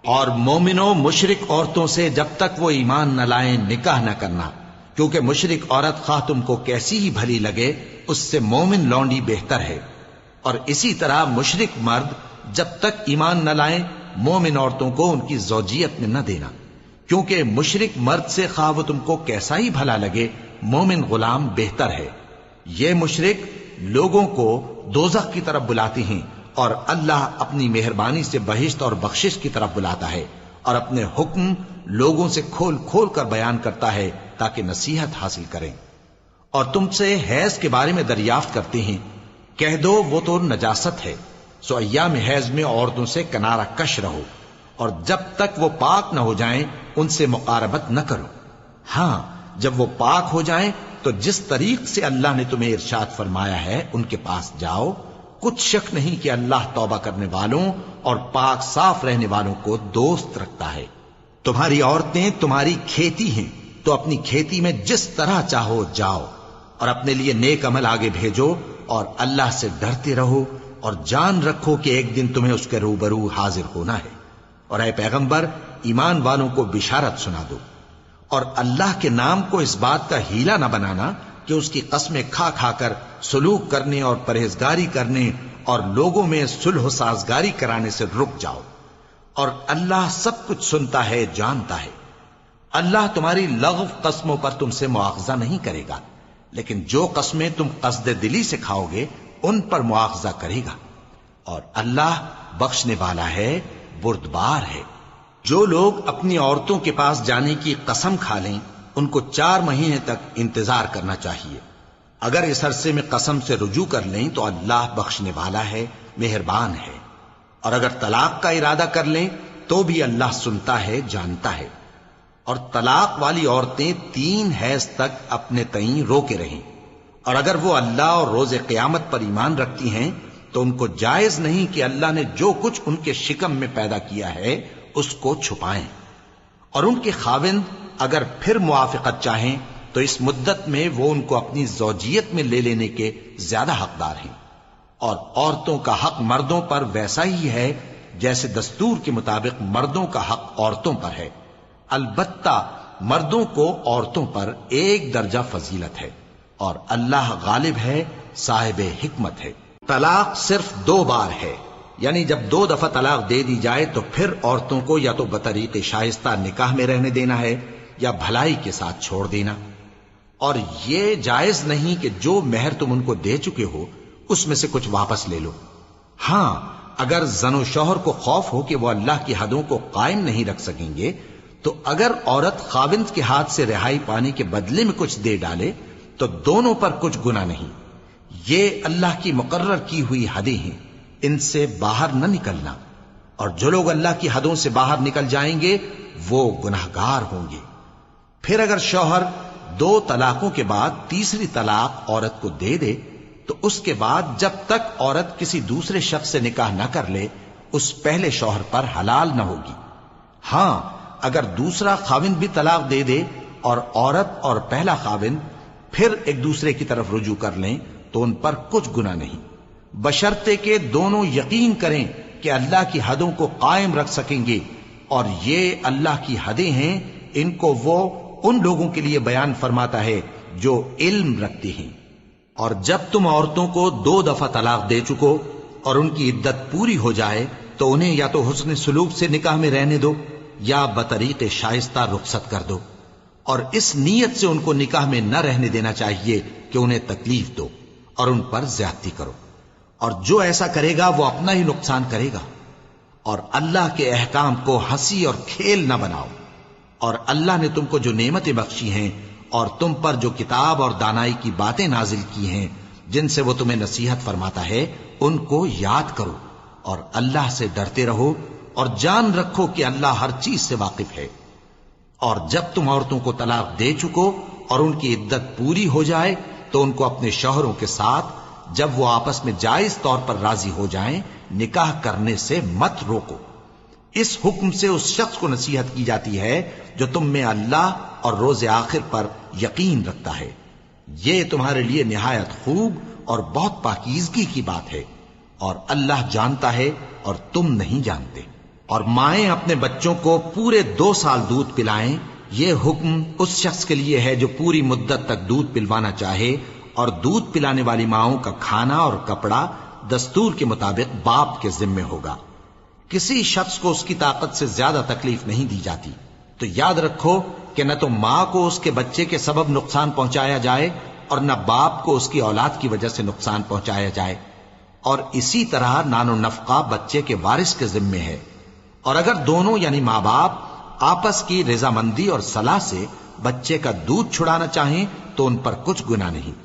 اور مومنوں مشرک عورتوں سے جب تک وہ ایمان نہ لائیں نکاح نہ کرنا، کیونکہ مشرک عورت خواہ تم کو کیسی ہی بھلی لگے اس سے مومن لونڈی بہتر ہے، اور اسی طرح مشرک مرد جب تک ایمان نہ لائیں مومن عورتوں کو ان کی زوجیت میں نہ دینا، کیونکہ مشرک مرد سے خواہ وہ تم کو کیسا ہی بھلا لگے مومن غلام بہتر ہے۔ یہ مشرک لوگوں کو دوزخ کی طرف بلاتے ہیں، اور اللہ اپنی مہربانی سے بہشت اور بخشش کی طرف بلاتا ہے، اور اپنے حکم لوگوں سے کھول کھول کر بیان کرتا ہے تاکہ نصیحت حاصل کریں۔ اور تم سے حیض کے بارے میں دریافت کرتے ہیں، کہہ دو وہ تو نجاست ہے، سو ایام حیض میں عورتوں سے کنارہ کش رہو، اور جب تک وہ پاک نہ ہو جائیں ان سے مقاربت نہ کرو۔ ہاں جب وہ پاک ہو جائیں تو جس طریق سے اللہ نے تمہیں ارشاد فرمایا ہے ان کے پاس جاؤ، کچھ شک نہیں کہ اللہ توبہ کرنے والوں اور پاک صاف رہنے والوں کو دوست رکھتا ہے۔ تمہاری عورتیں تمہاری کھیتی ہیں، تو اپنی کھیتی میں جس طرح چاہو جاؤ، اور اپنے لیے نیک عمل آگے بھیجو، اور اللہ سے ڈرتے رہو، اور جان رکھو کہ ایک دن تمہیں اس کے روبرو حاضر ہونا ہے۔ اور اے پیغمبر ایمان والوں کو بشارت سنا دو، اور اللہ کے نام کو اس بات کا ہیلہ نہ بنانا کہ اس کی قسمیں کھا کھا کر سلوک کرنے اور پرہیزگاری کرنے اور لوگوں میں صلح و سازگاری کرانے سے رک جاؤ، اور اللہ سب کچھ سنتا ہے جانتا ہے۔ اللہ تمہاری لغو قسموں پر تم سے مواخذہ نہیں کرے گا، لیکن جو قسمیں تم قصد دلی سے کھاؤ گے ان پر مواخذہ کرے گا، اور اللہ بخشنے والا ہے بردبار ہے۔ جو لوگ اپنی عورتوں کے پاس جانے کی قسم کھا لیں ان کو 4 مہینے تک انتظار کرنا چاہیے۔ اگر اس عرصے میں قسم سے رجوع کر لیں تو اللہ بخشنے والا ہے، مہربان ہے، اور اگر طلاق کا ارادہ کر لیں تو بھی اللہ سنتا ہے جانتا ہے۔ اور طلاق والی عورتیں 3 حیض تک اپنے تئیں روکے رہیں، اور اگر وہ اللہ اور روز قیامت پر ایمان رکھتی ہیں تو ان کو جائز نہیں کہ اللہ نے جو کچھ ان کے شکم میں پیدا کیا ہے اس کو چھپائیں، اور ان کے خاوند اگر پھر موافقت چاہیں تو اس مدت میں وہ ان کو اپنی زوجیت میں لے لینے کے زیادہ حقدار ہیں۔ اور عورتوں کا حق مردوں پر ویسا ہی ہے جیسے دستور کے مطابق مردوں کا حق عورتوں پر ہے، البتہ مردوں کو عورتوں پر 1 درجہ فضیلت ہے، اور اللہ غالب ہے، صاحب حکمت ہے۔ طلاق صرف 2 بار ہے، یعنی جب 2 دفعہ طلاق دے دی جائے تو پھر عورتوں کو یا تو بطریق شائستہ نکاح میں رہنے دینا ہے یا بھلائی کے ساتھ چھوڑ دینا، اور یہ جائز نہیں کہ جو مہر تم ان کو دے چکے ہو اس میں سے کچھ واپس لے لو۔ ہاں اگر زن و شوہر کو خوف ہو کہ وہ اللہ کی حدوں کو قائم نہیں رکھ سکیں گے تو اگر عورت خاوند کے ہاتھ سے رہائی پانے کے بدلے میں کچھ دے ڈالے تو دونوں پر کچھ گناہ نہیں۔ یہ اللہ کی مقرر کی ہوئی حدیں ہیں، ان سے باہر نہ نکلنا، اور جو لوگ اللہ کی حدوں سے باہر نکل جائیں گے وہ گناہگار ہوں گے۔ پھر اگر شوہر 2 طلاقوں کے بعد تیسری طلاق عورت کو دے دے تو اس کے بعد جب تک عورت کسی دوسرے شخص سے نکاح نہ کر لے اس پہلے شوہر پر حلال نہ ہوگی۔ ہاں اگر دوسرا خاوند بھی طلاق دے دے اور عورت اور پہلا خاوند پھر ایک دوسرے کی طرف رجوع کر لیں تو ان پر کچھ گناہ نہیں، بشرطے کہ دونوں یقین کریں کہ اللہ کی حدوں کو قائم رکھ سکیں گے، اور یہ اللہ کی حدیں ہیں، ان کو وہ ان لوگوں کے لیے بیان فرماتا ہے جو علم رکھتے ہیں۔ اور جب تم عورتوں کو 2 دفعہ طلاق دے چکو اور ان کی عدت پوری ہو جائے تو انہیں یا تو حسن سلوک سے نکاح میں رہنے دو یا بطریق شائستہ رخصت کر دو، اور اس نیت سے ان کو نکاح میں نہ رہنے دینا چاہیے کہ انہیں تکلیف دو اور ان پر زیادتی کرو، اور جو ایسا کرے گا وہ اپنا ہی نقصان کرے گا۔ اور اللہ کے احکام کو ہنسی اور کھیل نہ بناؤ، اور اللہ نے تم کو جو نعمتیں بخشی ہیں اور تم پر جو کتاب اور دانائی کی باتیں نازل کی ہیں جن سے وہ تمہیں نصیحت فرماتا ہے ان کو یاد کرو، اور اللہ سے ڈرتے رہو، اور جان رکھو کہ اللہ ہر چیز سے واقف ہے۔ اور جب تم عورتوں کو طلاق دے چکو اور ان کی عدت پوری ہو جائے تو ان کو اپنے شوہروں کے ساتھ جب وہ آپس میں جائز طور پر راضی ہو جائیں نکاح کرنے سے مت روکو۔ اس حکم سے اس شخص کو نصیحت کی جاتی ہے جو تم میں اللہ اور روز آخر پر یقین رکھتا ہے، یہ تمہارے لیے نہایت خوب اور بہت پاکیزگی کی بات ہے، اور اللہ جانتا ہے اور تم نہیں جانتے۔ اور مائیں اپنے بچوں کو پورے 2 سال دودھ پلائیں، یہ حکم اس شخص کے لیے ہے جو پوری مدت تک دودھ پلوانا چاہے، اور دودھ پلانے والی ماؤں کا کھانا اور کپڑا دستور کے مطابق باپ کے ذمے ہوگا۔ کسی شخص کو اس کی طاقت سے زیادہ تکلیف نہیں دی جاتی، تو یاد رکھو کہ نہ تو ماں کو اس کے بچے کے سبب نقصان پہنچایا جائے اور نہ باپ کو اس کی اولاد کی وجہ سے نقصان پہنچایا جائے، اور اسی طرح نان و نفقہ بچے کے وارث کے ذمے ہے۔ اور اگر دونوں یعنی ماں باپ آپس کی رضامندی اور صلاح سے بچے کا دودھ چھڑانا چاہیں تو ان پر کچھ گناہ نہیں،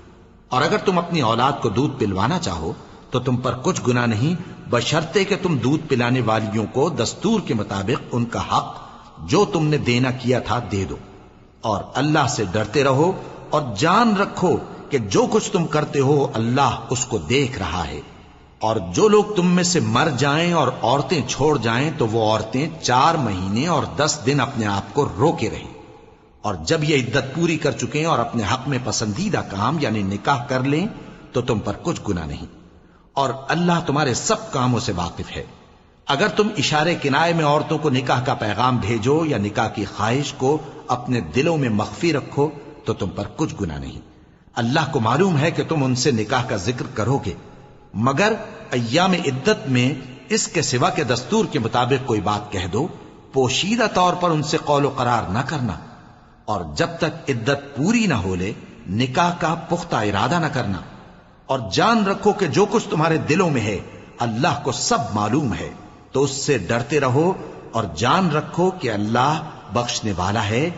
اور اگر تم اپنی اولاد کو دودھ پلوانا چاہو تو تم پر کچھ گناہ نہیں، بشرطے کہ تم دودھ پلانے والیوں کو دستور کے مطابق ان کا حق جو تم نے دینا کیا تھا دے دو، اور اللہ سے ڈرتے رہو اور جان رکھو کہ جو کچھ تم کرتے ہو اللہ اس کو دیکھ رہا ہے۔ اور جو لوگ تم میں سے مر جائیں اور عورتیں چھوڑ جائیں تو وہ عورتیں 4 مہینے اور 10 دن اپنے آپ کو روکے رہیں، اور جب یہ عدت پوری کر چکیں اور اپنے حق میں پسندیدہ کام یعنی نکاح کر لیں تو تم پر کچھ گناہ نہیں، اور اللہ تمہارے سب کاموں سے واقف ہے۔ اگر تم اشارے کنائے میں عورتوں کو نکاح کا پیغام بھیجو یا نکاح کی خواہش کو اپنے دلوں میں مخفی رکھو تو تم پر کچھ گناہ نہیں۔ اللہ کو معلوم ہے کہ تم ان سے نکاح کا ذکر کرو گے، مگر ایام عدت میں اس کے سوا کے دستور کے مطابق کوئی بات کہہ دو، پوشیدہ طور پر ان سے قول و قرار نہ کرنا، اور جب تک عدت پوری نہ ہو لے نکاح کا پختہ ارادہ نہ کرنا، اور جان رکھو کہ جو کچھ تمہارے دلوں میں ہے اللہ کو سب معلوم ہے، تو اس سے ڈرتے رہو اور جان رکھو کہ اللہ بخشنے والا ہے،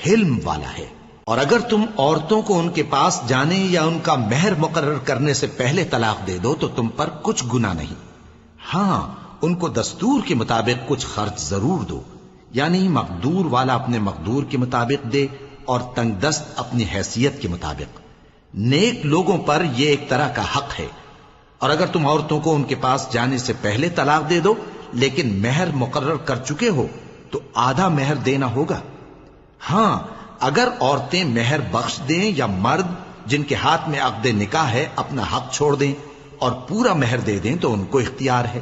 حلم والا ہے۔ اور اگر تم عورتوں کو ان کے پاس جانے یا ان کا مہر مقرر کرنے سے پہلے طلاق دے دو تو تم پر کچھ گناہ نہیں، ہاں ان کو دستور کے مطابق کچھ خرچ ضرور دو، یعنی مقدور والا اپنے مقدور کے مطابق دے اور تنگ دست اپنی حیثیت کے مطابق۔ نیک لوگوں پر یہ ایک طرح کا حق ہے۔ اور اگر تم عورتوں کو ان کے پاس جانے سے پہلے طلاق دے دو لیکن مہر مقرر کر چکے ہو تو آدھا مہر دینا ہوگا۔ ہاں اگر عورتیں مہر بخش دیں یا مرد جن کے ہاتھ میں عقد نکاح ہے اپنا حق چھوڑ دیں اور پورا مہر دے دیں تو ان کو اختیار ہے،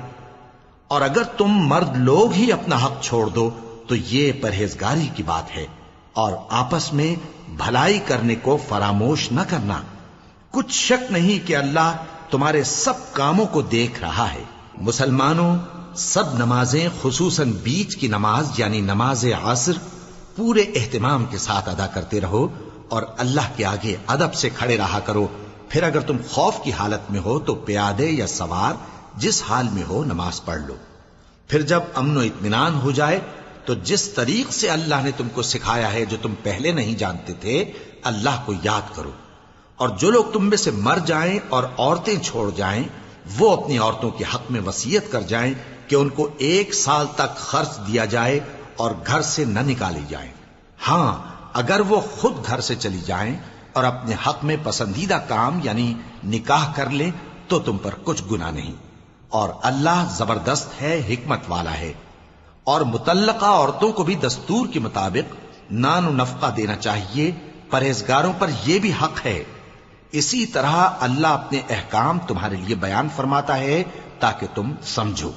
اور اگر تم مرد لوگ ہی اپنا حق چھوڑ دو تو یہ پرہیزگاری کی بات ہے، اور آپس میں بھلائی کرنے کو فراموش نہ کرنا۔ کچھ شک نہیں کہ اللہ تمہارے سب کاموں کو دیکھ رہا ہے۔ مسلمانوں، سب نمازیں خصوصاً بیچ کی نماز یعنی نماز عصر پورے اہتمام کے ساتھ ادا کرتے رہو اور اللہ کے آگے ادب سے کھڑے رہا کرو۔ پھر اگر تم خوف کی حالت میں ہو تو پیادے یا سوار جس حال میں ہو نماز پڑھ لو۔ پھر جب امن و اطمینان ہو جائے تو جس طریق سے اللہ نے تم کو سکھایا ہے جو تم پہلے نہیں جانتے تھے اللہ کو یاد کرو۔ اور جو لوگ تم میں سے مر جائیں اور عورتیں چھوڑ جائیں وہ اپنی عورتوں کے حق میں وصیت کر جائیں کہ ان کو 1 سال تک خرچ دیا جائے اور گھر سے نہ نکالی جائیں۔ ہاں اگر وہ خود گھر سے چلی جائیں اور اپنے حق میں پسندیدہ کام یعنی نکاح کر لیں تو تم پر کچھ گناہ نہیں، اور اللہ زبردست ہے، حکمت والا ہے۔ اور مطلقہ عورتوں کو بھی دستور کے مطابق نان و نفقہ دینا چاہیے، پرہیزگاروں پر یہ بھی حق ہے۔ اسی طرح اللہ اپنے احکام تمہارے لیے بیان فرماتا ہے تاکہ تم سمجھو۔